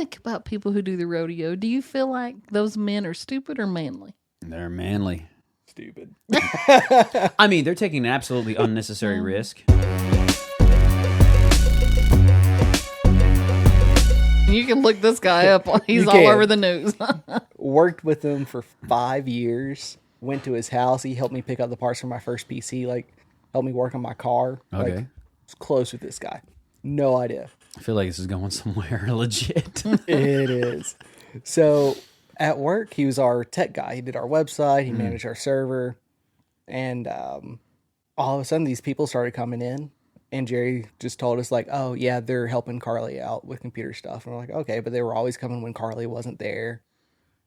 think about people who do the rodeo? Do you feel like those men are stupid or manly? They're manly. Stupid. I mean, they're taking an absolutely unnecessary risk. You can look this guy up. He's all can. over the news. Worked with him for 5 years. Went to his house. He helped me pick up the parts for my first PC. Like, helped me work on my car. Okay. Like, was close with this guy. No idea. I feel like this is going somewhere legit. It is. So at work, he was our tech guy. He did our website. He managed our server. And all of a sudden, these people started coming in. And Jerry just told us, like, oh, yeah, they're helping Carly out with computer stuff. And we're like, okay, but they were always coming when Carly wasn't there.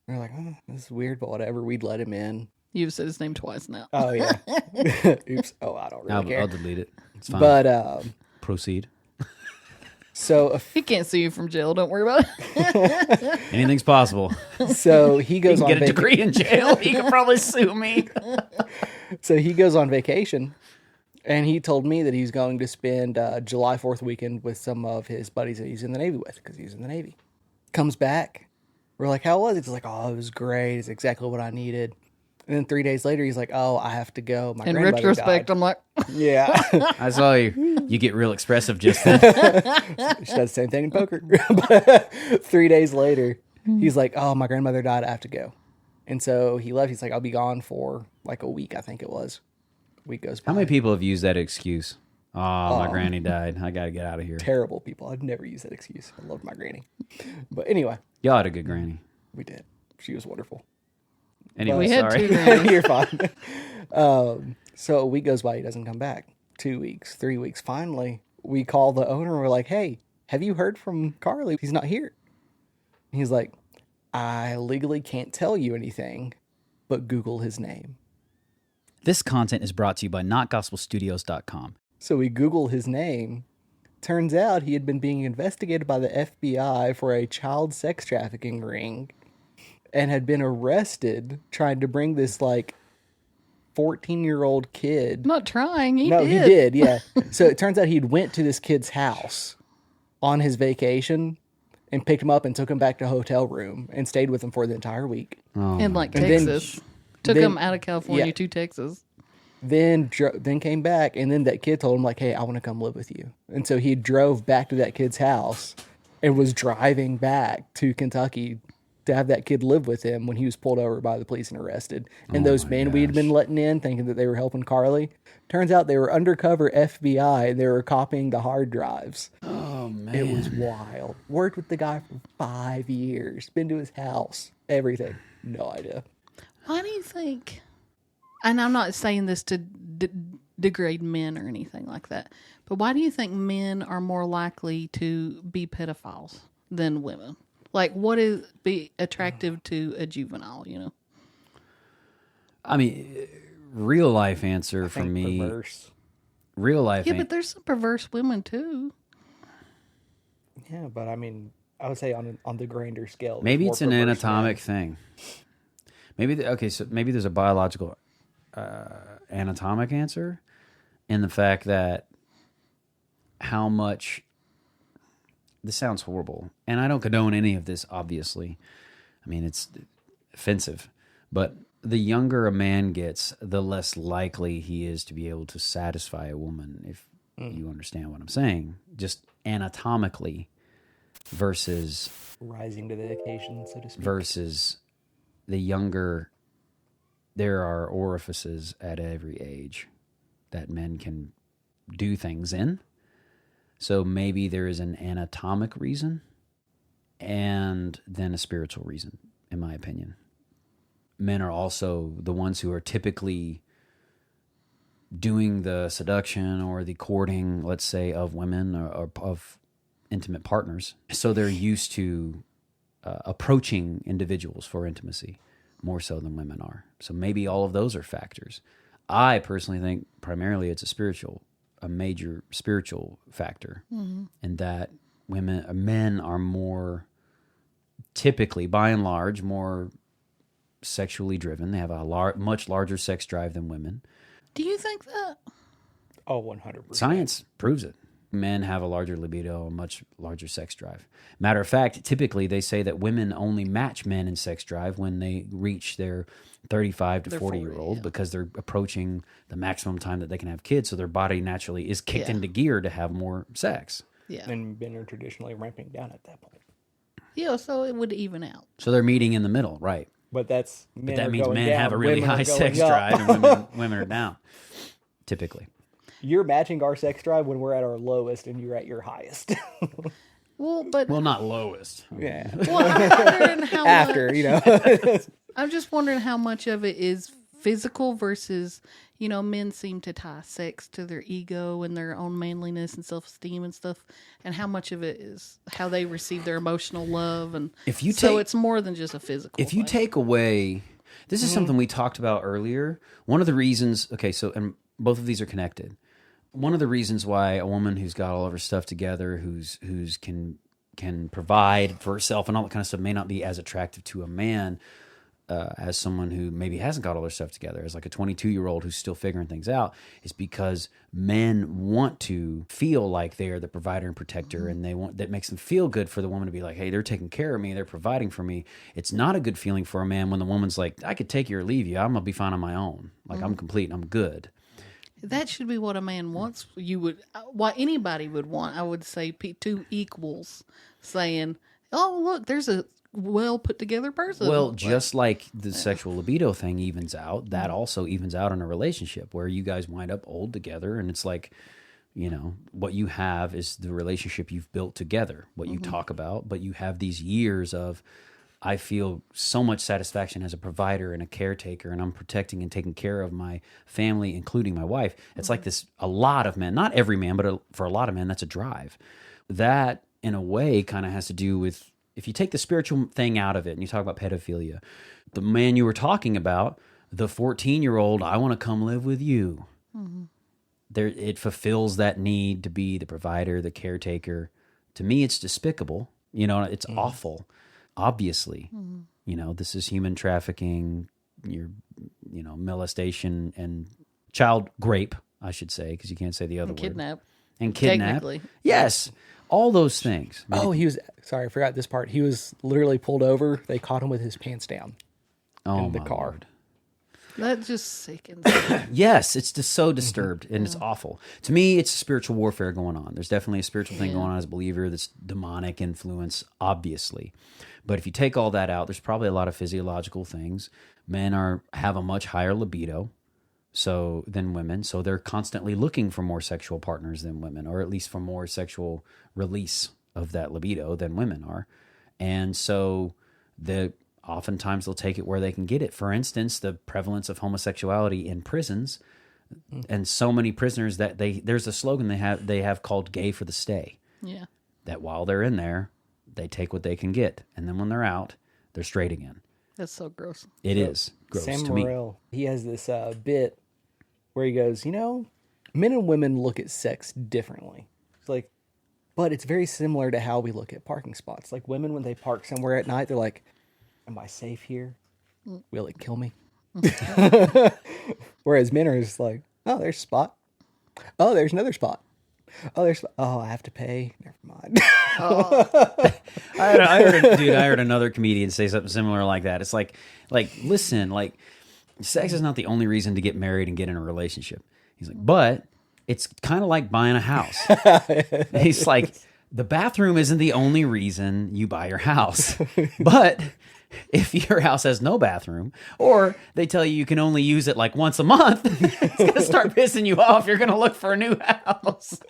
And we're like, oh, this is weird, but whatever. We'd let him in. You've said his name twice now. Oh, yeah. Oops. Oh, I don't really care. I'll delete it. It's fine. But, proceed. so... He can't sue you from jail. Don't worry about it. Anything's possible. So he He goes can on get a degree in jail. He can probably sue me. So he goes on vacation, and he told me that he's going to spend July 4th weekend with some of his buddies that he's in the Navy with, because he's in the Navy. Comes back. We're like, how was it? He's like, oh, it was great. It's exactly what I needed. And then 3 days later, he's like, oh, I have to go. My In grandmother retrospect, died. I'm like, Yeah. I saw you. You get real expressive just then. She does the same thing in poker. But 3 days later, he's like, oh, my grandmother died. I have to go. And so he left. He's like, I'll be gone for like a week, I think it was. A week goes by. How many people have used that excuse? Oh, my granny died. I got to get out of here. Terrible people. I'd never use that excuse. I loved my granny. But anyway, Y'all had a good granny. we did. She was wonderful. Anyway, we had sorry. two grannies. You're fine. So a week goes by. He doesn't come back. 2 weeks, 3 weeks. Finally, we call the owner and we're like, hey, have you heard from Carly? He's not here. And he's like, I legally can't tell you anything, but Google his name. This content is brought to you by NotGospelStudios.com. So we Google his name. Turns out he had been being investigated by the FBI for a child sex trafficking ring and had been arrested trying to bring this, like, 14-year-old kid. I'm not trying. He No, did. he did, yeah. So it turns out he'd went to this kid's house on his vacation and picked him up and took him back to a hotel room and stayed with him for the entire week. In like And then- Texas. Took then- him out of California yeah. to Texas. Then came back, and then that kid told him, like, hey, I want to come live with you. And so he drove back to that kid's house and was driving back to Kentucky to have that kid live with him when he was pulled over by the police and arrested. And those men we had been letting in, thinking that they were helping Carly, turns out they were undercover FBI, and they were copying the hard drives. Oh, man. It was wild. Worked with the guy for 5 years. Been to his house. Everything. No idea. Why do you think, and I'm not saying this to degrade men or anything like that, but why do you think men are more likely to be pedophiles than women? Like, what is be attractive to a juvenile, you know? I mean, real life answer for me. Perverse. Real life. Yeah, but there's some perverse women too. Yeah, but I mean, I would say on the grander scale. Maybe there's it's more an perverse anatomic men. thing. Maybe so maybe there's a biological anatomic answer in the fact that how much. This sounds horrible, and I don't condone any of this. Obviously, I mean it's offensive, but the younger a man gets, the less likely he is to be able to satisfy a woman. If you understand what I'm saying, just anatomically, versus Rising to the occasion, so to speak. versus the younger, there are orifices at every age that men can do things in. So maybe there is an anatomic reason and then a spiritual reason, in my opinion. Men are also the ones who are typically doing the seduction or the courting, let's say, of women or of intimate partners. So they're used to approaching individuals for intimacy more so than women are. So maybe all of those are factors. I personally think primarily it's a major spiritual factor, in that men are more typically, by and large, more sexually driven. They have a much larger sex drive than women. Do you think that? Oh, 100%. Science proves it. Men have a larger libido, a much larger sex drive. Matter of fact, typically they say that women only match men in sex drive when they reach their 35 to 40-year-old because they're approaching the maximum time that they can have kids, so their body naturally is kicked into gear to have more sex. Yeah. And men are traditionally ramping down at that point. Yeah, so it would even out. So they're meeting in the middle, right? But that means men down, have a really high sex up. drive and women are down, typically. You're matching our sex drive when we're at our lowest and you're at your highest. Well, not lowest. Yeah. Well, I'm wondering how After, much, I'm just wondering how much of it is physical versus, men seem to tie sex to their ego and their own manliness and self-esteem and stuff, and how much of it is how they receive their emotional love. And so it's more than just a physical If you take away, this is something we talked about earlier. One of the reasons, and both of these are connected. One of the reasons why a woman who's got all of her stuff together, who's can provide for herself and all that kind of stuff, may not be as attractive to a man as someone who maybe hasn't got all their stuff together, as like a 22-year-old who's still figuring things out, is because men want to feel like they're the provider and protector, and that makes them feel good for the woman to be like, hey, they're taking care of me, they're providing for me. It's not a good feeling for a man when the woman's like, I could take you or leave you, I'm gonna be fine on my own, like I'm complete and I'm good. That should be what a man wants. What anybody would want, I would say, two equals saying, oh, look, there's a well put together person. Well, just like the sexual libido thing evens out, that also evens out in a relationship where you guys wind up old together, and it's like, what you have is the relationship you've built together, what you talk about, but you have these years of, I feel so much satisfaction as a provider and a caretaker, and I'm protecting and taking care of my family, including my wife. It's like this, a lot of men, not every man, but for a lot of men, that's a drive. That, in a way, kind of has to do with, if you take the spiritual thing out of it and you talk about pedophilia, the man you were talking about, the 14-year-old, I want to come live with you. It fulfills that need to be the provider, the caretaker. To me, it's despicable. It's awful. Obviously, this is human trafficking, molestation and child rape, I should say, because you can't say the other word. And kidnap. Technically. Yes, all those things. Sorry, I forgot this part. He was literally pulled over. They caught him with his pants down in the car. Lord. That just sickens. Yes, it's just so disturbed, and it's awful. To me, it's spiritual warfare going on. There's definitely a spiritual thing going on as a believer that's demonic influence, obviously. But if you take all that out, there's probably a lot of physiological things. Men have a much higher libido than women, so they're constantly looking for more sexual partners than women, or at least for more sexual release of that libido than women are. And so oftentimes they'll take it where they can get it. For instance, the prevalence of homosexuality in prisons, and so many prisoners that there's a slogan they have called "Gay for the Stay." Yeah. That while they're in there, they take what they can get, and then when they're out, they're straight again. That's so gross. It is gross Sam to Morril, he has this bit where he goes, men and women look at sex differently. It's like, but it's very similar to how we look at parking spots. Like women, when they park somewhere at night, they're like, am I safe here? Will it kill me? Whereas men are just like, oh, there's a spot. Oh, there's another spot. Oh, I have to pay. Never mind. I heard another comedian say something similar like that. It's like, listen, sex is not the only reason to get married and get in a relationship. He's like, but it's kind of like buying a house. He's like, the bathroom isn't the only reason you buy your house, but if your house has no bathroom, or they tell you can only use it like once a month, it's going to start pissing you off. You're going to look for a new house.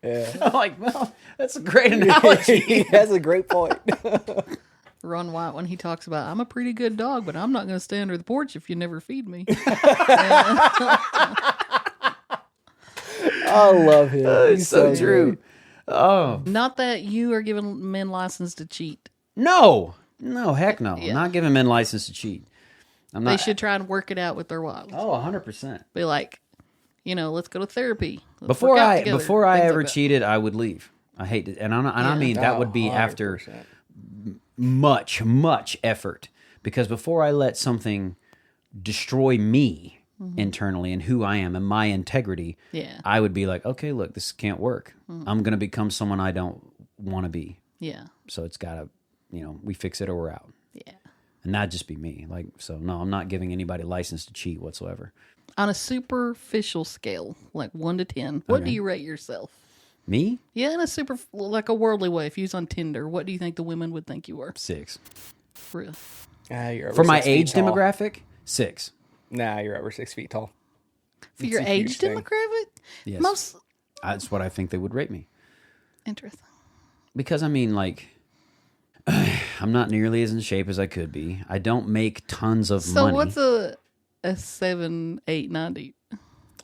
Yeah. I'm like, well, that's a great analogy. That's a great point. Ron White, when he talks about, I'm a pretty good dog, but I'm not going to stay under the porch if you never feed me. I love him. It's so true. Great. Oh. Not that you are giving men license to cheat. No, heck no. Yeah. I'm not giving men license to cheat. They should try and work it out with their wives. Oh, 100%. Be like, let's go to therapy. Before I ever cheated, I would leave. I hate it. And I mean, that would be 100%. after much effort. Because before I let something destroy me, internally and who I am and my integrity, Yeah. I would be like, okay, look, this can't work. I'm going to become someone I don't want to be. Yeah. So it's got to, we fix it or we're out. Yeah. And that'd just be me. Like, so no, I'm not giving anybody license to cheat whatsoever. On a superficial scale, like 1 to 10, what Okay. do you rate yourself? Me? Yeah, in a like a worldly way. If you was on Tinder, what do you think the women would think you were? 6. Real. You're over For my 6 feet age tall. demographic, 6. Nah, you're over 6 feet tall. For your It's a huge age thing. demographic? Yes. Most That's what I think they would rate me. interesting. Because, I mean, like, I'm not nearly as in shape as I could be. I don't make tons of So money. what's a 7, 8, 90?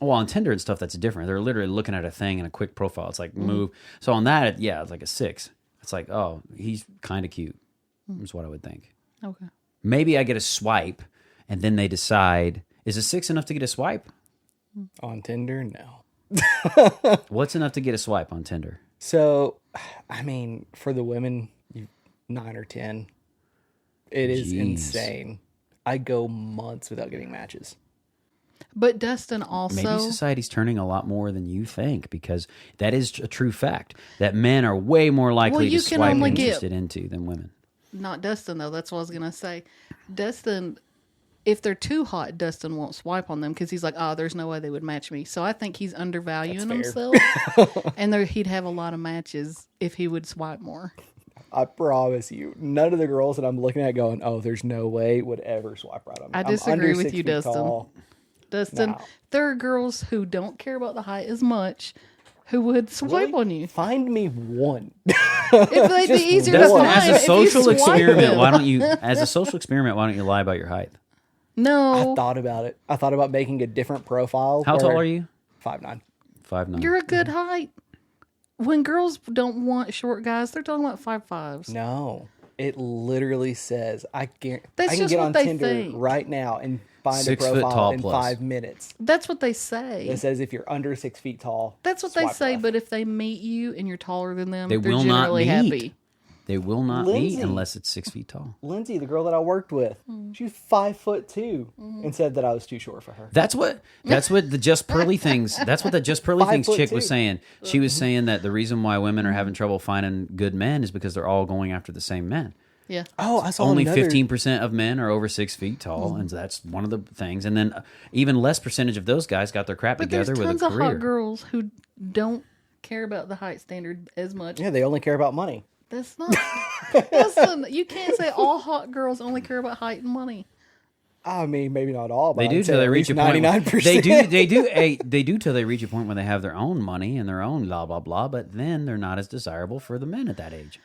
Well, on Tinder and stuff, that's different. They're literally looking at a thing and a quick profile. It's like, move. So on that, yeah, it's like a 6. It's like, oh, he's kind of cute. Is what I would think. Okay. Maybe I get a swipe, and then they decide, is a 6 enough to get a swipe? On Tinder, no. What's enough to get a swipe on Tinder? So, I mean, for the women, 9 or 10. It is Jeez. insane. I go months without getting matches. But Dustin also... Maybe society's turning a lot more than you think, because that is a true fact, that men are way more likely you to can swipe only get- interested into than women. Not Dustin, though. That's what I was going to say. Dustin, if they're too hot, Dustin won't swipe on them because he's like, oh, there's no way they would match me. So I think he's undervaluing That's himself. And he'd have a lot of matches if he would swipe more. I promise you, none of the girls that I'm looking at going, oh, there's no way would ever swipe right on me. I I'm disagree under with 6 you, feet Dustin. tall. Dustin, No. there are girls who don't care about the height as much who would swipe on you. Find me one. If they'd be Just easier to Dustin, find As a if you social swipe experiment, them. why don't you lie about your height? No. I thought about it. I thought about making a different profile. How tall are you? 5'9". 5'9". You're a good height. When girls don't want short guys, they're talking about 5'5s. No. It literally says, I can That's just get what on they Tinder think. right now and find 6 a foot profile tall in plus. 5 minutes. That's what they say. It says if you're under 6 feet tall. That's what they swipe say, left. but if they meet you and you're taller than them, They they're will not generally meet. happy. They will not meet Lindsay. unless it's 6 feet tall. Lindsay, the girl that I worked with, she was 5'2", and said that I was too short for her. That's what the Just Pearly things. That's what the Just Pearly things chick 5'2". was saying. She was saying that the reason why women are having trouble finding good men is because they're all going after the same men. Yeah. Oh, I saw Only another. 15% of men are over 6 feet tall, and that's one of the things. And then even less percentage of those guys got their crap But there's together with tons a of career. hot girls who don't care about the height standard as much. Yeah, they only care about money. That's not. You can't say all hot girls only care about height and money. I mean, maybe not all, but They do I'd say till they at reach least a point. 99%. They do till they reach a point where they have their own money and their own blah blah blah. But then they're not as desirable for the men at that age.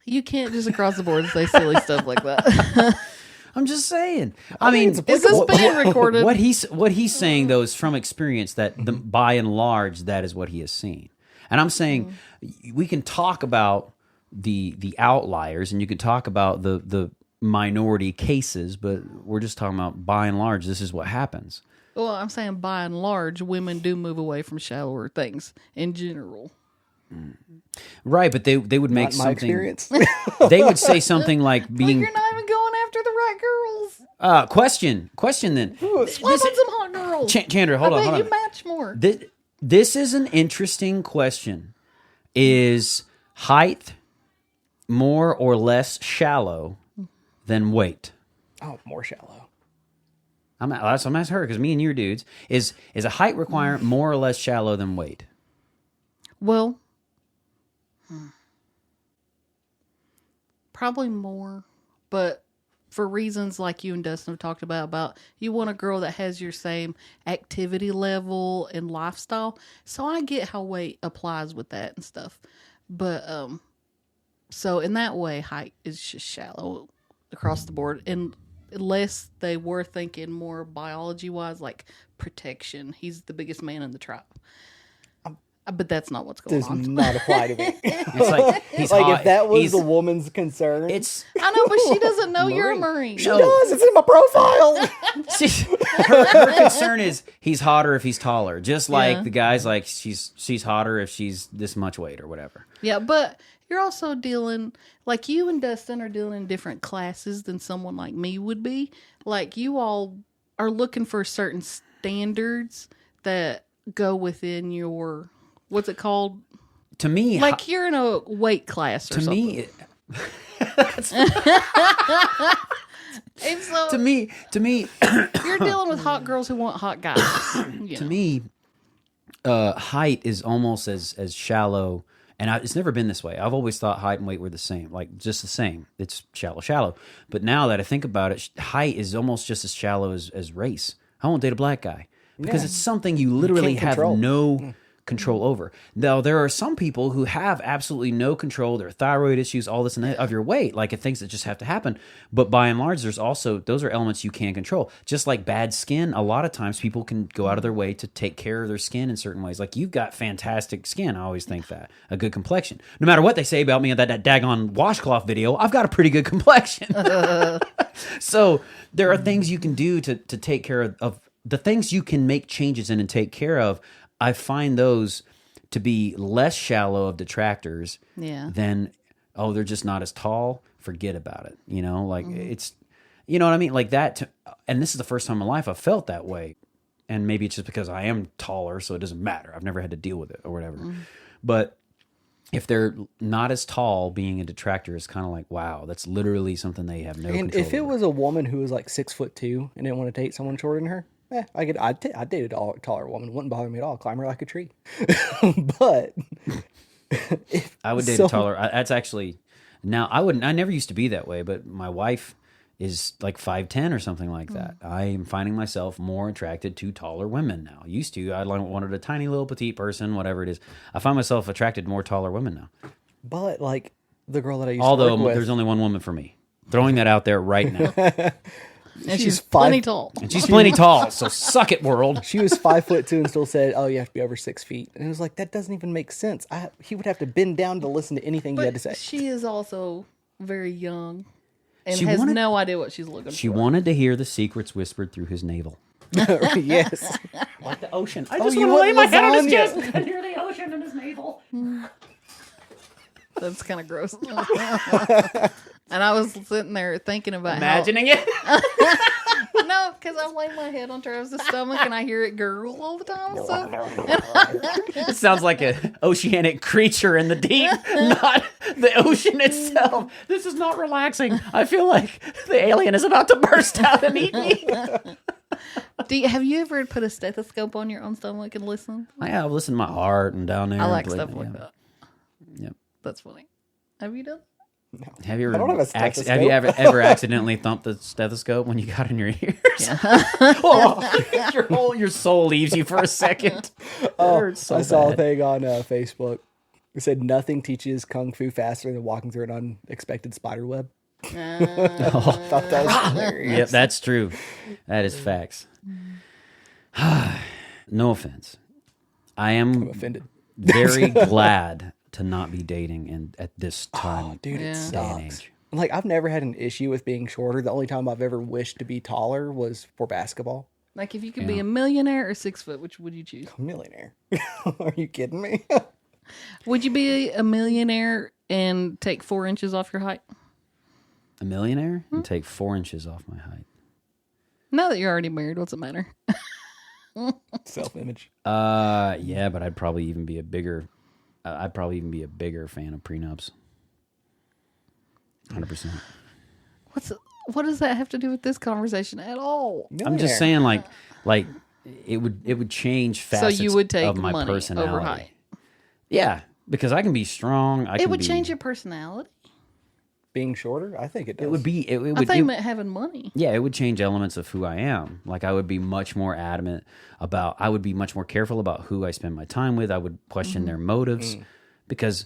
You can't just across the board say silly stuff like that. I'm just saying. I mean, it's Is this being recorded? What he's saying though is from experience that by and large that is what he has seen. And I'm saying we can talk about the outliers and you can talk about the minority cases, but we're just talking about by and large this is what happens. Well, I'm saying by and large, women do move away from shallower things in general. Right, but they would make Not my something. experience. They would say something like Like being you're not even going after the right girls. question then. Swipe on some hot girls. Chandra, hold I on, bet hold you on. match more. This is an interesting question. Is height more or less shallow than weight? Oh, more shallow. I'm asking her because me and you dudes is a height requirement more or less shallow than weight? Well, probably more, but for reasons like you and Dustin have talked about you want a girl that has your same activity level and lifestyle. So I get how weight applies with that and stuff. But so in that way, height is just shallow across the board. And unless they were thinking more biology wise, like protection, he's the biggest man in the tribe. But that's not what's going Does on. not apply to me. It's like he's Like hot. if that was He's- the woman's concern, it's I know, but she doesn't know you're a Marine. she does. It's in my profile. her concern is he's hotter if he's taller. Just like Yeah. the guys, like she's hotter if she's this much weight or whatever. Yeah, but you're also dealing, like you and Dustin are dealing in different classes than someone like me would be. Like you all are looking for a certain standards that go within your, what's it called? To me, Like you're in a weight class or to something. me, And so to me, you're dealing with hot girls who want hot guys. to me, height is almost as shallow, and it's never been this way. I've always thought height and weight were the same, like just the same. It's shallow. But now that I think about it, height is almost just as shallow as race. I won't date a black guy because it's something you literally can't have control. no control over. Now, there are some people who have absolutely no control, their thyroid issues, all this and that of your weight, like things that just have to happen. But by and large, those are elements you can control. Just like bad skin, a lot of times people can go out of their way to take care of their skin in certain ways. Like you've got fantastic skin. I always think that. A good complexion. No matter what they say about me in that daggone washcloth video, I've got a pretty good complexion. So there are things you can do to take care of the things you can make changes in and take care of. I find those to be less shallow of detractors than, they're just not as tall. Forget about it. You know, like it's, you know what I mean? Like that. And this is the first time in my life I've felt that way. And maybe it's just because I am taller, so it doesn't matter. I've never had to deal with it or whatever. But if they're not as tall, being a detractor is kind of like, wow, that's literally something they have no And control if it over. was a woman who was like 6'2" and didn't want to date someone shorter than her, I'd date a taller woman. It wouldn't bother me at all. Climb her like a tree. But I would date a taller. That's actually now. I never used to be that way, but my wife is like 5'10" or something like that. I am finding myself more attracted to taller women now. Used to, I wanted a tiny little petite person, whatever it is. I find myself attracted to more taller women now. But like the girl that I used Although to work with, there's only one woman for me. Throwing that out there right now. And she's five- plenty tall. And she's plenty tall, so suck it, world. she was 5'2" and still said, "Oh, you have to be over 6 feet." And it was like, that doesn't even make sense. He would have to bend down to listen to anything you had to say. But she is also very young and She has wanted- no idea what she's looking She for. wanted to hear the secrets whispered through his navel. Yes. Like the ocean. I just wanna lay my head on his chest and hear the ocean in his navel. That's kind of gross. And I was sitting there thinking about Imagining it. No, because I'm laying my head on Travis's stomach and I hear it gurgle all the time. So It sounds like an oceanic creature in the deep, not the ocean itself. This is not relaxing. I feel like the alien is about to burst out and eat me. have you ever put a stethoscope on your own stomach and listen? I have listened to my heart and down there. I like and stuff like that. Yep. That's funny. Have you done? Have you I don't have a have stethoscope. you ever accidentally thumped the stethoscope when you got in your ears? Your soul leaves you for a second. It hurts so I saw a bad. thing on Facebook. It said nothing teaches kung fu faster than walking through an unexpected spider web. I thought that was hilarious. Yep, that's true. That is facts. No offense. I I'm am offended. very glad to not be dating at this time. Oh, dude, Yeah. it Day and sucks. age. Like, I've never had an issue with being shorter. The only time I've ever wished to be taller was for basketball. Like if you could be a millionaire or 6 foot, which would you choose? A millionaire. Are you kidding me? Would you be a millionaire and take 4 inches off your height? A millionaire and take 4 inches off my height. Now that you're already married, what's it matter? Self-image. Yeah, but I'd probably even be a bigger fan of prenups. 100%. What does that have to do with this conversation at all? I'm just saying, like it would change facets So you would take of my money personality. over height. Yeah, because I can be strong. It would change your personality. Being shorter? I think it does. It would be. It I would. thought you It, meant having money. yeah, it would change elements of who I am. Like I would be much more adamant about. I would be much more careful about who I spend my time with. I would question their motives because.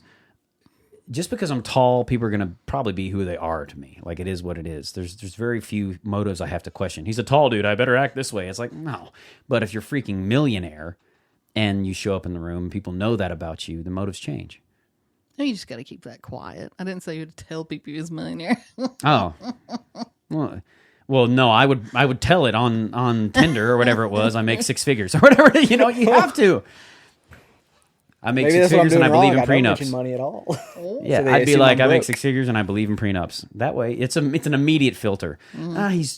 Just because I'm tall, people are going to probably be who they are to me. Like, it is what it is. There's very few motives I have to question. He's a tall dude. I better act this way. It's like, no. But if you're freaking millionaire and you show up in the room, people know that about you, the motives change. No, you just got to keep that quiet. I didn't say you would tell people you was a millionaire. Oh. Well, no, I would tell it on Tinder or whatever it was. I make 6 figures or whatever. You know, you have to. I make Maybe 6 that's what I'm figures and I doing believe wrong. in I don't prenups. mention money at all. Yeah, So they I'd be assume like, I'm I make broke. 6 figures and I believe in prenups. That way, it's an immediate filter.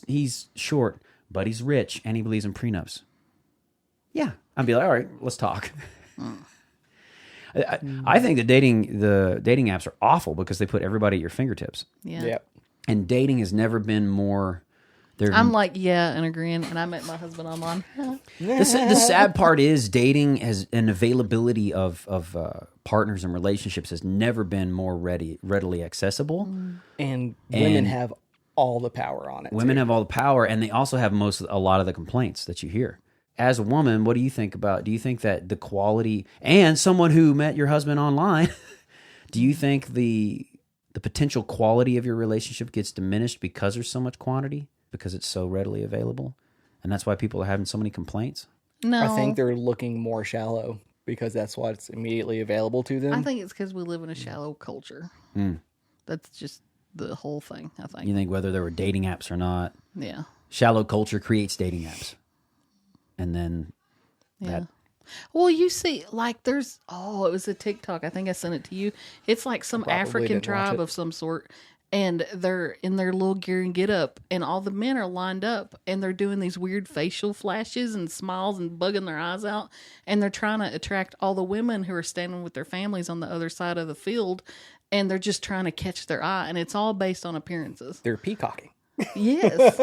He's short, but he's rich and he believes in prenups. Yeah. I'd be like, all right, let's talk. I think the dating apps are awful because they put everybody at your fingertips. Yeah. Yep. And dating has never been more. I'm like, yeah, and agreeing. And I met my husband online. The sad part is dating has an availability of partners and relationships has never been more readily accessible. And women have all the power on it. Women have all the power, and they also have a lot of the complaints that you hear. As a woman, what do you think about? Do you think that the quality, and someone who met your husband online, do you think the potential quality of your relationship gets diminished because there's so much quantity, because it's so readily available, and that's why people are having so many complaints? No. I think they're looking more shallow because that's what's immediately available to them. I think it's because we live in a shallow culture. That's just the whole thing, I think. You think whether there were dating apps or not, Yeah. shallow culture creates dating apps. And then that. Well, you see, like there's, it was a TikTok. I think I sent it to you. It's like some Probably African didn't watch tribe it. of some sort. And they're in their little gear and get up. And all the men are lined up. And they're doing these weird facial flashes and smiles and bugging their eyes out. And they're trying to attract all the women who are standing with their families on the other side of the field. And they're just trying to catch their eye. And it's all based on appearances. They're peacocking. Yes.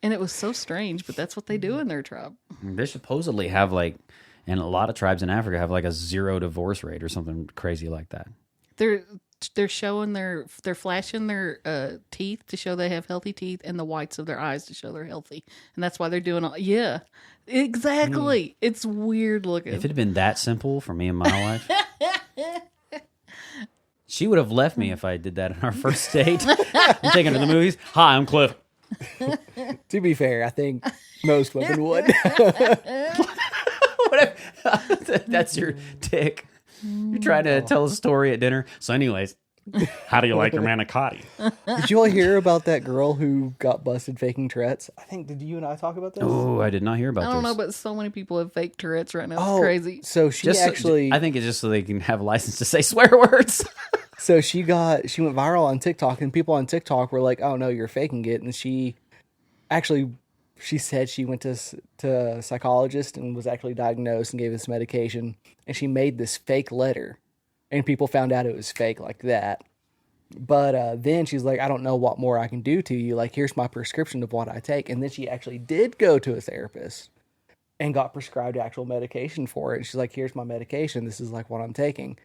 And it was so strange, but that's what they do in their tribe. They supposedly have and a lot of tribes in Africa have like a 0 divorce rate or something crazy like that. They're showing they're flashing their teeth to show they have healthy teeth, and the whites of their eyes to show they're healthy, and that's why they're doing all. Yeah, exactly. It's weird looking. If it had been that simple for me and my wife, she would have left me if I did that on our first date. I'm taking her to the movies. Hi, I'm Cliff. To be fair, I think most women would. That's your tick. You're trying to tell a story at dinner. So anyways, how do you like your manicotti? Did you all hear about that girl who got busted faking Tourette's? I think, did you and I talk about this? Oh, I did not hear about I don't this. know, but so many people have fake Tourette's right now. It's crazy. So she I think it's just so they can have a license to say swear words. So she went viral on TikTok, and people on TikTok were like, "Oh no, you're faking it." And she said she went to a psychologist and was actually diagnosed and gave this medication, and she made this fake letter, and people found out it was fake like that. But then she's like, "I don't know what more I can do to you. Like, here's my prescription of what I take." And then she actually did go to a therapist and got prescribed actual medication for it. She's like, "Here's my medication. This is like what I'm taking."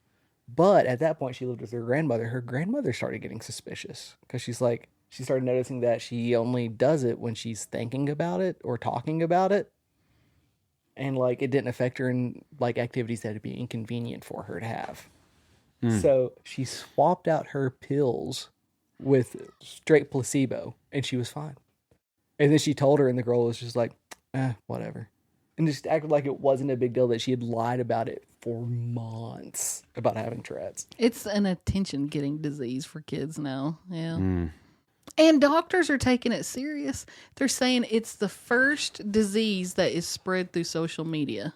But at that point, she lived with her grandmother. Her grandmother started getting suspicious because she started noticing that she only does it when she's thinking about it or talking about it. And like, it didn't affect her in like activities that would be inconvenient for her to have. So she swapped out her pills with straight placebo, and she was fine. And then she told her, and the girl was just like, whatever. And just acted like it wasn't a big deal that she had lied about it for months about having Tourette's. It's an attention-getting disease for kids now. Yeah. And doctors are taking it serious. They're saying it's the first disease that is spread through social media.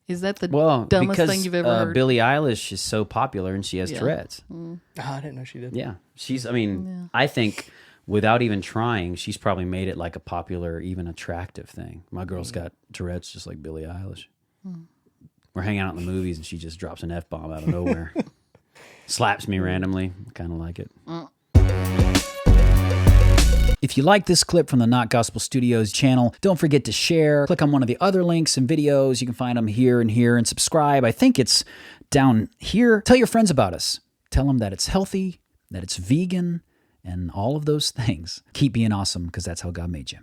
Is that the dumbest thing you've ever heard? Billie Eilish is so popular and she has Tourette's. Oh, I didn't know she did. Yeah. I think without even trying, she's probably made it like a popular, even attractive thing. My girl's got Tourette's just like Billie Eilish. We're hanging out in the movies and she just drops an F-bomb out of nowhere. Slaps me randomly. Kind of like it. If you like this clip from the Not Gospel Studios channel, don't forget to share. Click on one of the other links and videos. You can find them here and here, and subscribe. I think it's down here. Tell your friends about us. Tell them that it's healthy, that it's vegan, and all of those things. Keep being awesome, because that's how God made you.